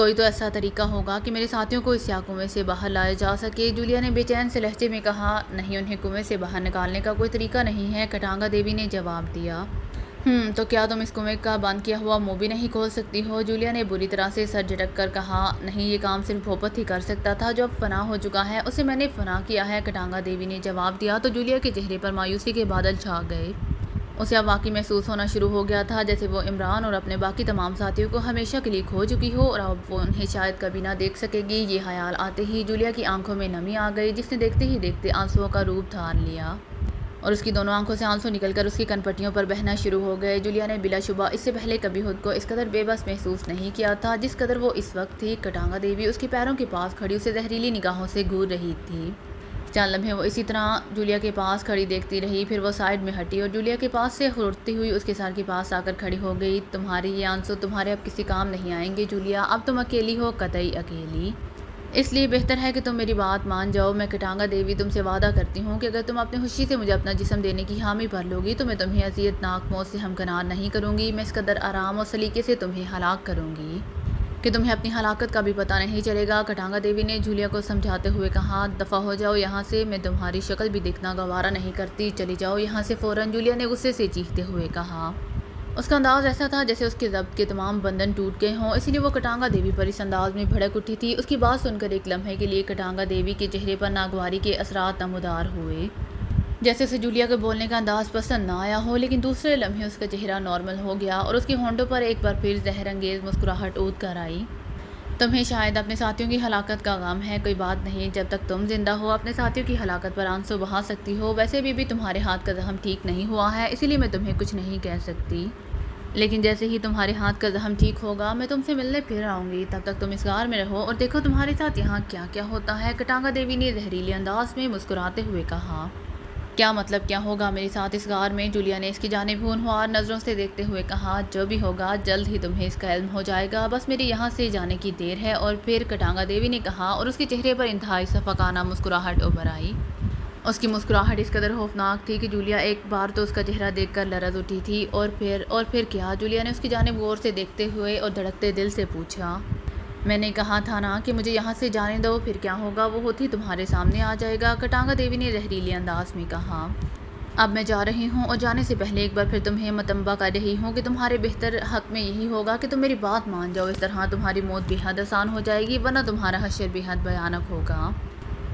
کوئی تو ایسا طریقہ ہوگا کہ میرے ساتھیوں کو اس سیاہ کنویں سے باہر لایا جا سکے، جولیا نے بے چین سے لہجے میں کہا۔ نہیں، انہیں کنویں سے باہر نکالنے کا کوئی طریقہ نہیں ہے، کٹانگا دیوی نے جواب دیا۔ تو کیا تم اس کنویں کا بند کیا ہوا منہ بھی نہیں کھول سکتی ہو؟ جولیا نے بری طرح سے سر جھٹک کر کہا۔ نہیں، یہ کام صرف بھوپت ہی کر سکتا تھا جو اب فنا ہو چکا ہے، اسے میں نے فنا کیا ہے، کٹانگا دیوی نے جواب دیا۔ تو جولیا کے چہرے پر مایوسی کے بادل چھا گئے۔ اسے اب واقعی محسوس ہونا شروع ہو گیا تھا جیسے وہ عمران اور اپنے باقی تمام ساتھیوں کو ہمیشہ کے لیے کھو چکی ہو اور اب وہ انہیں شاید کبھی نہ دیکھ سکے گی۔ یہ خیال آتے ہی جولیا کی آنکھوں میں نمی آ گئی، جس نے دیکھتے ہی دیکھتے آنسوؤں کا روپ دھار لیا اور اس کی دونوں آنکھوں سے آنسو نکل کر اس کی کن پٹیوں پر بہنا شروع ہو گئے۔ جولیا نے بلا شبہ اس سے پہلے کبھی خود کو اس قدر بے بس محسوس نہیں کیا تھا جس قدر وہ اس وقت تھی۔ کٹانگا دیوی اس کے پیروں کے پاس کھڑی اسے زہریلی نگاہوں سے گھور رہی تھی۔ چند لمحے وہ اسی طرح جولیا کے پاس کھڑی دیکھتی رہی، پھر وہ سائیڈ میں ہٹی اور جولیا کے پاس سے ہورتی ہوئی اس کے سر کے پاس آ کر کھڑی ہو گئی۔ تمہارے یہ آنسو تمہارے اب کسی کام نہیں آئیں گے جولیا، اب تم اکیلی ہو، قطعی اکیلی۔ اس لیے بہتر ہے کہ تم میری بات مان جاؤ۔ میں کٹانگا دیوی تم سے وعدہ کرتی ہوں کہ اگر تم اپنی خوشی سے مجھے اپنا جسم دینے کی حامی بھر لو گی تو میں تمہیں اذیت ناک موت سے ہمکنار نہیں کروں گی۔ میں اس قدر آرام اور سلیقے سے تمہیں ہلاک کروں گی کہ تمہیں اپنی ہلاکت کا بھی پتہ نہیں چلے گا۔ کٹانگا دیوی نے جولیا کو سمجھاتے ہوئے کہا۔ دفع ہو جاؤ یہاں سے، میں تمہاری شکل بھی دیکھنا گوارا نہیں کرتی، چلی جاؤ یہاں سے فوراً، جولیا نے غصے سے چیختے ہوئے کہا۔ اس کا انداز ایسا تھا جیسے اس کے ضبط کے تمام بندھن ٹوٹ گئے ہوں، اسی لیے وہ کٹانگا دیوی پر اس انداز میں بھڑک اٹھی تھی۔ اس کی بات سن کر ایک لمحے کے لیے کٹانگا دیوی کے چہرے پر ناگواری کے اثرات نمودار ہوئے، جیسے اسے جولیا کے بولنے کا انداز پسند نہ آیا ہو، لیکن دوسرے لمحے اس کا چہرہ نارمل ہو گیا اور اس کے ہونٹوں پر ایک بار پھر زہر انگیز مسکراہٹ اود کر آئی۔ تمہیں شاید اپنے ساتھیوں کی ہلاکت کا غم ہے، کوئی بات نہیں، جب تک تم زندہ ہو اپنے ساتھیوں کی ہلاکت پر آنسو بہا سکتی ہو۔ ویسے بھی تمہارے ہاتھ کا زخم ٹھیک نہیں ہوا ہے، اسی لیے میں تمہیں کچھ نہیں کہہ سکتی، لیکن جیسے ہی تمہارے ہاتھ کا زخم ٹھیک ہوگا میں تم سے ملنے پھر آؤں گی، تب تک تم اس غار میں رہو اور دیکھو تمہارے ساتھ یہاں کیا کیا ہوتا ہے، کٹانگا دیوی نے زہریلے انداز میں مسکراتے ہوئے کہا۔ کیا مطلب کیا ہوگا میرے ساتھ اس غار میں؟ جولیا نے اس کی جانب ہونہار نظروں سے دیکھتے ہوئے کہا۔ جو بھی ہوگا جلد ہی تمہیں اس کا علم ہو جائے گا، بس میرے یہاں سے جانے کی دیر ہے۔ اور پھر کٹانگا دیوی نے کہا اور اس کے چہرے پر انتہائی شفقانہ مسکراہٹ ابھر آئی۔ اس کی مسکراہٹ اس قدر خوفناک تھی کہ جولیا ایک بار تو اس کا چہرہ دیکھ کر لرز اٹھی تھی۔ اور پھر کیا؟ جولیا نے اس کی جانب غور سے دیکھتے ہوئے اور دھڑکتے دل سے پوچھا۔ میں نے کہا تھا نا کہ مجھے یہاں سے جانے دو، پھر کیا ہوگا؟ وہ ہوتی تمہارے سامنے آ جائے گا، کٹانگا دیوی نے زہریلے انداز میں کہا۔ اب میں جا رہی ہوں اور جانے سے پہلے ایک بار پھر تمہیں متنبہ کر رہی ہوں کہ تمہارے بہتر حق میں یہی ہوگا کہ تم میری بات مان جاؤ، اس طرح تمہاری موت بے حد آسان ہو جائے گی، ورنہ تمہارا حشر بے حد بھیانک ہوگا،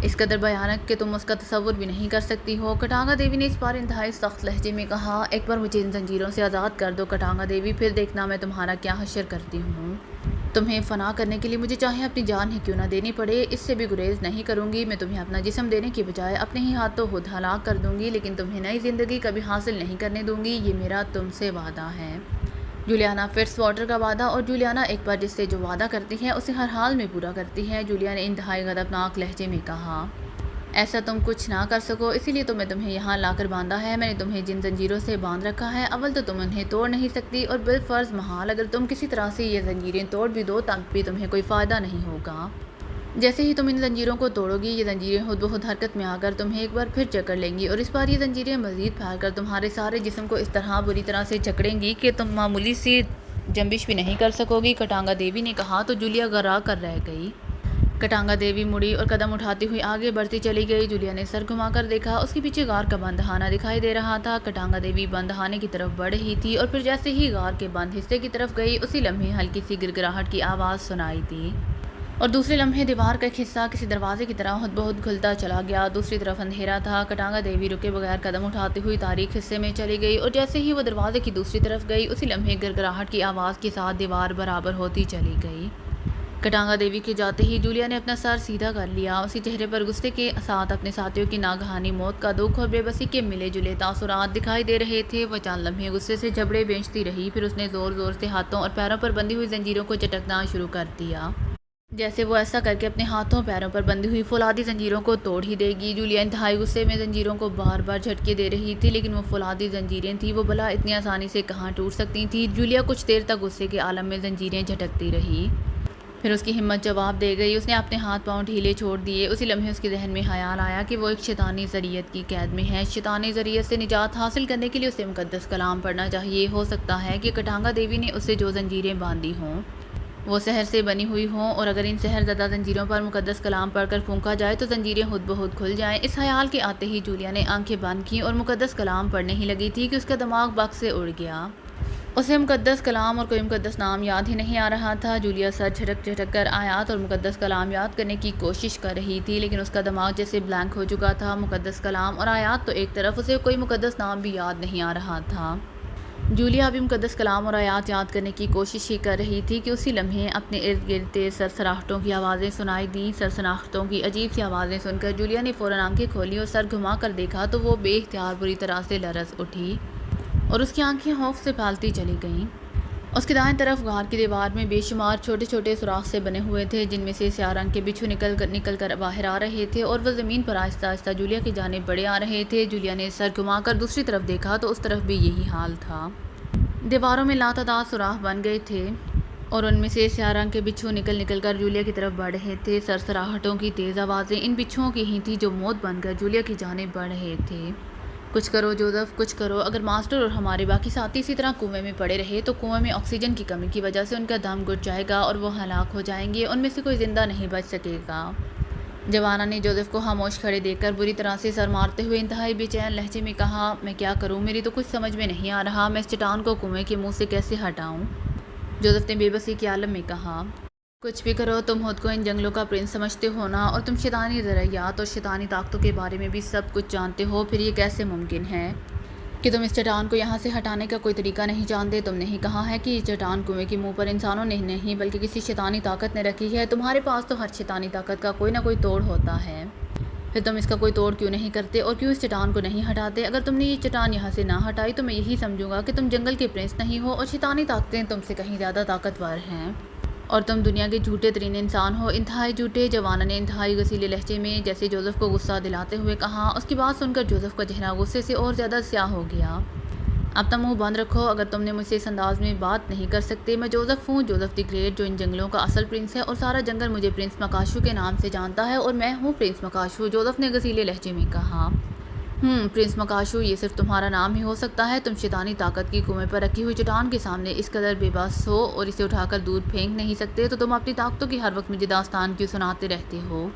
اس قدر بھیانک کہ تم اس کا تصور بھی نہیں کر سکتی ہو۔ کٹانگا دیوی نے اس بار انتہائی سخت لہجے میں کہا۔ ایک بار مجھے ان زنجیروں سے آزاد کر دو کٹانگا دیوی، پھر دیکھنا میں تمہارا کیا حشر کرتی ہوں۔ تمہیں فنا کرنے کے لیے مجھے چاہے اپنی جان ہی کیوں نہ دینی پڑے، اس سے بھی گریز نہیں کروں گی۔ میں تمہیں اپنا جسم دینے کی بجائے اپنے ہی ہاتھوں خود ہلاک کر دوں گی، لیکن تمہیں نئی زندگی کبھی حاصل نہیں کرنے دوں گی، یہ میرا تم سے وعدہ ہے۔ جولیانا فٹس واٹر کا وعدہ، اور جولیانا ایک بار جس سے جو وعدہ کرتی ہے اسے ہر حال میں پورا کرتی ہے، جولیا نے انتہائی غضبناک لہجے میں کہا۔ ایسا تم کچھ نہ کر سکو، اسی لیے تو میں تمہیں یہاں لا کر باندھا ہے۔ میں نے تمہیں جن زنجیروں سے باندھ رکھا ہے، اول تو تم انہیں توڑ نہیں سکتی، اور بالفرض محال اگر تم کسی طرح سے یہ زنجیریں توڑ بھی دو تب بھی تمہیں کوئی فائدہ نہیں ہوگا۔ جیسے ہی تم ان زنجیروں کو توڑو گی، یہ زنجیریں خود بخود حرکت میں آ کر تمہیں ایک بار پھر جکڑ لیں گی، اور اس بار یہ زنجیریں مزید پھیل کر تمہارے سارے جسم کو اس طرح بری طرح سے جکڑیں گی کہ تم معمولی سی جنبش بھی نہیں کر سکو گی، کٹانگا دیوی نے کہا۔ تو جولیا گھبرا کر رہ گئی۔ کٹانگا دیوی مڑی اور قدم اٹھاتی ہوئی آگے بڑھتی چلی گئی۔ جولیا نے سر گھما کر دیکھا، اس کے پیچھے غار کا بند خانہ دکھائی دے رہا تھا۔ کٹانگا دیوی بند خانے کی طرف بڑھ رہی تھی، اور پھر جیسے ہی غار کے بند حصے کی طرف گئی، اسی لمحے ہلکی سی گڑگڑاہٹ کی آواز سنائی دی، اور دوسرے لمحے دیوار کا ایک حصہ کسی دروازے کی طرح خود بخود کھلتا چلا گیا۔ دوسری طرف اندھیرا تھا۔ کٹانگا دیوی رکے بغیر قدم اٹھاتی ہوئی تاریک حصے میں چلی گئی، اور جیسے ہی وہ دروازے کی دوسری طرف گئی، اسی لمحے گڑگڑاہٹ کی آواز کے ساتھ دیوار برابر ہوتی چلی گئی۔ کٹانگا دیوی کے جاتے ہی جولیا نے اپنا سر سیدھا کر لیا، اسی چہرے پر غصے کے ساتھ اپنے ساتھیوں کی ناگہانی موت کا دکھ اور بے بسی کے ملے جلے تاثرات دکھائی دے رہے تھے۔ وہ چند لمحے غصے سے جھبڑے بینچتی رہی، پھر اس نے زور زور سے ہاتھوں اور پیروں پر بندھی ہوئی زنجیروں کو چٹکنا شروع کر دیا، جیسے وہ ایسا کر کے اپنے ہاتھوں پیروں پر بندھی ہوئی فولادی زنجیروں کو توڑ ہی دے گی۔ جولیا انتہائی غصے میں زنجیروں کو بار بار جھٹکے دے رہی تھی، لیکن وہ فولادی زنجیریں تھیں، وہ بھلا اتنی آسانی سے کہاں ٹوٹ سکتی تھیں۔ جولیا کچھ دیر تک غصے کے عالم میں زنجیریں جھٹکتی رہی، پھر اس کی ہمت جواب دے گئی۔ اس نے اپنے ہاتھ پاؤں ڈھیلے چھوڑ دیے۔ اسی لمحے اس کے ذہن میں خیال آیا کہ وہ ایک شیطانی ذریعت کی قید میں ہے۔ شیطانی ذریعت سے نجات حاصل کرنے کے لیے اسے مقدس کلام پڑھنا چاہیے۔ ہو سکتا ہے کہ کٹانگا دیوی نے اسے جو زنجیریں باندھی ہوں وہ سحر سے بنی ہوئی ہوں، اور اگر ان سحر زدہ زنجیروں پر مقدس کلام پڑھ کر پھونکا جائے تو زنجیریں خود بخود کھل جائیں۔ اس خیال کے آتے ہی جولیا نے آنکھیں بند کیں اور مقدس کلام پڑھنے ہی لگی تھی کہ اس کا دماغ بکس سے اڑ گیا۔ اسے مقدس کلام اور کوئی مقدس نام یاد ہی نہیں آ رہا تھا۔ جولیا سر جھٹک جھٹک کر آیات اور مقدس کلام یاد کرنے کی کوشش کر رہی تھی، لیکن اس کا دماغ جیسے بلینک ہو چکا تھا۔ مقدس کلام اور آیات تو ایک طرف، اسے کوئی مقدس نام بھی یاد نہیں آ رہا تھا۔ جولیا ابھی مقدس کلام اور آیات یاد کرنے کی کوشش ہی کر رہی تھی کہ اسی لمحے اپنے ارد گرد تیز سرسراہٹوں کی آوازیں سنائی دیں۔ سرسراہٹوں کی عجیب سی آوازیں سن کر جولیا نے فوراً آنکھیں کھولی اور سر گھما کر دیکھا تو وہ بے اختیار بری طرح سے لرز اٹھی اور اس کی آنکھیں خوف سے پھیلتی چلی گئیں۔ اس کے دائیں طرف غار کی دیوار میں بے شمار چھوٹے چھوٹے سوراخ سے بنے ہوئے تھے، جن میں سے سیاہ رنگ کے بچھو نکل کر باہر آ رہے تھے اور وہ زمین پر آہستہ آہستہ جولیا کی جانب بڑھے آ رہے تھے۔ جولیا نے سر گھما کر دوسری طرف دیکھا تو اس طرف بھی یہی حال تھا۔ دیواروں میں لاتعداد سوراخ بن گئے تھے اور ان میں سے سیاہ رنگ کے بچھو نکل کر جولیا کی طرف بڑھ رہے تھے۔ سرسراہٹوں کی تیز آوازیں ان بچھوؤں کی ہی تھیں جو موت بن کر جولیا کی جانب بڑھ رہے تھے۔ کچھ کرو جوزف، کچھ کرو۔ اگر ماسٹر اور ہمارے باقی ساتھی اسی طرح کنویں میں پڑے رہے تو کنویں میں آکسیجن کی کمی کی وجہ سے ان کا دم گھٹ جائے گا اور وہ ہلاک ہو جائیں گے۔ ان میں سے کوئی زندہ نہیں بچ سکے گا۔ جوانا نے جوزف کو خاموش کھڑے دیکھ کر بری طرح سے سر مارتے ہوئے انتہائی بے چین لہجے میں کہا، میں کیا کروں؟ میری تو کچھ سمجھ میں نہیں آ رہا۔ میں اس چٹان کو کنویں کے منہ سے کیسے ہٹاؤں؟ جوزف نے بے بسی کے عالم میں کہا، کچھ بھی کرو، تم خود کو ان جنگلوں کا پرنس سمجھتے ہو نا، اور تم شیطانی ذرائعات اور شیطانی طاقتوں کے بارے میں بھی سب کچھ جانتے ہو۔ پھر یہ کیسے ممکن ہے کہ تم اس چٹان کو یہاں سے ہٹانے کا کوئی طریقہ نہیں جانتے؟ تم نے ہی کہا ہے کہ یہ چٹان کنویں کے منہ پر انسانوں نے نہیں بلکہ کسی شیطانی طاقت نے رکھی ہے۔ تمہارے پاس تو ہر شیطانی طاقت کا کوئی نہ کوئی توڑ ہوتا ہے، پھر تم اس کا کوئی توڑ کیوں نہیں کرتے اور کیوں اس چٹان کو نہیں ہٹاتے؟ اگر تم نے یہ چٹان یہاں سے نہ ہٹائی تو میں یہی سمجھوں گا کہ تم جنگل کے پرنس نہیں ہو اور شیطانی طاقتیں تم سے کہیں زیادہ طاقتور ہیں، اور تم دنیا کے جھوٹے ترین انسان ہو، انتہائی جھوٹے۔ جوانا نے انتہائی غصیلے لہجے میں جیسے جوزف کو غصہ دلاتے ہوئے کہا۔ اس کی بات سن کر جوزف کا چہرہ غصے سے اور زیادہ سیاہ ہو گیا۔ اپنا منہ بند رکھو، اگر تم نے مجھ سے اس انداز میں بات نہیں کر سکتے۔ میں جوزف ہوں، جوزف دی گریٹ، جو ان جنگلوں کا اصل پرنس ہے، اور سارا جنگل مجھے پرنس مکاشو کے نام سے جانتا ہے، اور میں ہوں پرنس مکاشو، جوزف نے غصیلے لہجے میں کہا۔ پرنس مکاشو، یہ صرف تمہارا نام ہی ہو سکتا ہے۔ تم شیطانی طاقت کی کنویں پر رکھی ہوئی چٹان کے سامنے اس قدر بے بس ہو اور اسے اٹھا کر دور پھینک نہیں سکتے، تو تم اپنی طاقتوں کی ہر وقت مجھے داستان کیوں سناتے رہتے ہو؟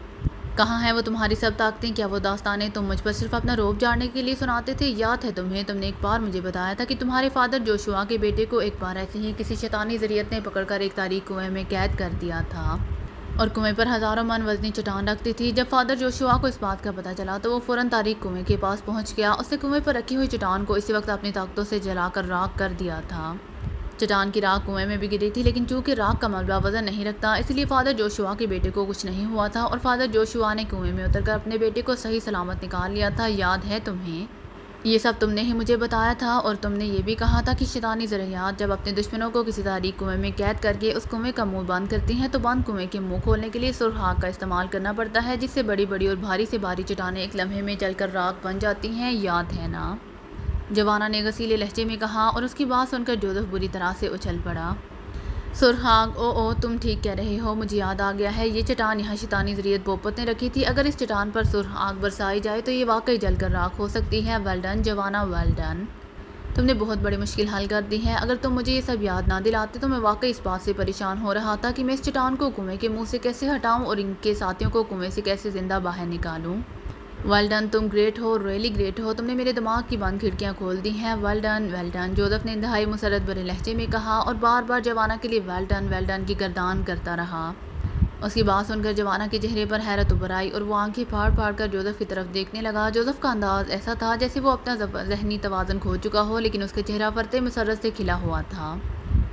کہاں ہیں وہ تمہاری سب طاقتیں؟ کیا وہ داستانیں تم مجھ پر صرف اپنا روب جاڑنے کے لیے سناتے تھے؟ یاد ہے تمہیں، تم نے ایک بار مجھے بتایا تھا کہ تمہارے فادر جوشوا کے بیٹے کو ایک بار ایسے ہی کسی شیطانی ذریعت نے پکڑ کر ایک تاریک کنویں میں قید کر دیا تھا، اور کنویں پر ہزاروں من وزنی چٹان رکھتی تھی۔ جب فادر جوشوا کو اس بات کا پتہ چلا تو وہ فوراً تاریک کنویں کے پاس پہنچ گیا۔ اس نے کنویں پر رکھی ہوئی چٹان کو اسی وقت اپنی طاقتوں سے جلا کر راکھ کر دیا تھا۔ چٹان کی راکھ کنویں میں بھی گری تھی، لیکن چونکہ راکھ کا ملبہ وزن نہیں رکھتا، اس لیے فادر جوشوا کے بیٹے کو کچھ نہیں ہوا تھا، اور فادر جوشوا نے کنویں میں اتر کر اپنے بیٹے کو صحیح سلامت نکال لیا تھا۔ یاد ہے تمہیں؟ یہ سب تم نے ہی مجھے بتایا تھا، اور تم نے یہ بھی کہا تھا کہ شیطانی ذرائعات جب اپنے دشمنوں کو کسی تاریک کنویں میں قید کر کے اس کنویں کا منہ بند کرتی ہیں تو بند کنویں کے منہ کھولنے کے لیے سرخ آگ کا استعمال کرنا پڑتا ہے، جس سے بڑی بڑی اور بھاری سے بھاری چٹانیں ایک لمحے میں جل کر راکھ بن جاتی ہیں۔ یاد ہے نا؟ جوانا نے غصیلے لہجے میں کہا، اور اس کی بات سن کر جوزف بری طرح سے اچھل پڑا۔ سرخ آگ، او تم ٹھیک کہہ رہے ہو، مجھے یاد آ گیا ہے، یہ چٹان یہاں شیطانی ذریعت بوپت نے رکھی تھی۔ اگر اس چٹان پر سرخ آگ برسائی جائے تو یہ واقعی جل کر راکھ ہو سکتی ہے۔ ویل ڈن جوانا، ویل ڈن، تم نے بہت بڑی مشکل حل کر دی ہے۔ اگر تم مجھے یہ سب یاد نہ دلاتے تو میں واقعی اس بات سے پریشان ہو رہا تھا کہ میں اس چٹان کو کنویں کے منہ سے کیسے ہٹاؤں اور ان کے ساتھیوں کو کنویں سے کیسے زندہ باہر نکالوں۔ ویل ڈن، تم گریٹ ہو، ریئلی گریٹ ہو، تم نے میرے دماغ کی بند کھڑکیاں کھول دی ہیں۔ ویل ڈن، جوزف نے انتہائی مسرت بھرے لہجے میں کہا، اور بار بار جوانا کے لیے ویل ڈن کی گردان کرتا رہا۔ اس کی بات سن کر جوانا کے چہرے پر حیرت ابھر آئی اور وہ آنکھیں پھاڑ پھاڑ کر جوزف کی طرف دیکھنے لگا۔ جوزف کا انداز ایسا تھا جیسے وہ اپنا ذہنی توازن کھو چکا ہو، لیکن اس کا چہرہ فرتے مسرت سے کھلا ہوا تھا۔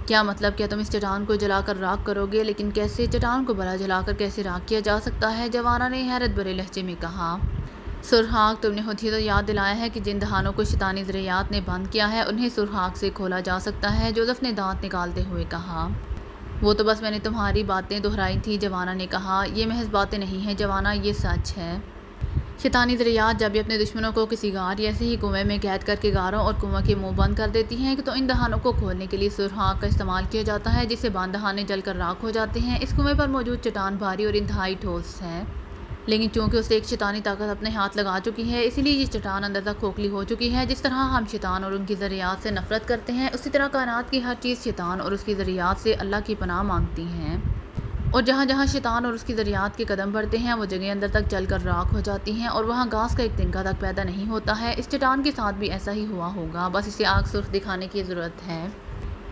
کیا مطلب؟ کیا تم اس چٹان کو جلا کر راکھ کرو گے؟ لیکن کیسے؟ چٹان کو بھلا جلا کر کیسے راکھ کیا جا سکتا ہے؟ جوانا نے حیرت بھرے لہجے میں کہا۔ سرخ آگ، تم نے خود ہی تو یاد دلایا ہے کہ جن دہانوں کو شیطانی ذرائعات نے بند کیا ہے انہیں سرخ آگ سے کھولا جا سکتا ہے، جوزف نے دانت نکالتے ہوئے کہا۔ وہ تو بس میں نے تمہاری باتیں دہرائی تھی، جوانا نے کہا۔ یہ محض باتیں نہیں ہیں جوانا، یہ سچ ہے۔ شیطانی ذرائعات جب بھی اپنے دشمنوں کو کسی غار یا ایسے ہی کنویں میں قید کر کے غاروں اور کنویں کے منہ بند کر دیتی ہیں تو ان دہانوں کو کھولنے کے لیے سرخ آگ کا استعمال کیا جاتا ہے، جس سے بند دہانے جل کر راکھ ہو جاتے ہیں۔ اس کنویں پر موجود چٹان بھاری اور انتہائی ٹھوس ہے، لیکن چونکہ اسے ایک شیطانی طاقت اپنے ہاتھ لگا چکی ہے، اسی لیے یہ چٹان اندر تک کھوکھلی ہو چکی ہے۔ جس طرح ہم شیطان اور ان کی ذریات سے نفرت کرتے ہیں، اسی طرح کائنات کی ہر چیز شیطان اور اس کی ذریات سے اللہ کی پناہ مانگتی ہیں، اور جہاں جہاں شیطان اور اس کی ذریات کے قدم پڑتے ہیں وہ جگہیں اندر تک جل کر راکھ ہو جاتی ہیں، اور وہاں گھاس کا ایک تنکا تک پیدا نہیں ہوتا ہے۔ اس چٹان کے ساتھ بھی ایسا ہی ہوا ہوگا، بس اسے آگ سرخ دکھانے کی ضرورت ہے۔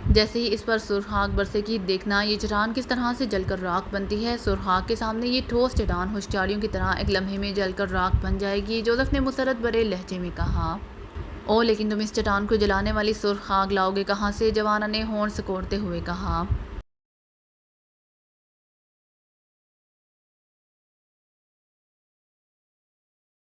جیسے ہی اس پر سرخ آگ برسے گی، دیکھنا یہ چٹان کس طرح سے جل کر راکھ بنتی ہے۔ سرخ آگ کے سامنے یہ ٹھوس چٹان ہوشیاریوں کی طرح ایک لمحے میں جل کر راکھ بن جائے گی۔ جوزف نے مسرت بھرے لہجے میں کہا، لیکن تم اس چٹان کو جلانے والی سرخ آگ لاؤ گے کہاں سے؟ جوانا نے ہونٹ سکوڑتے ہوئے کہا۔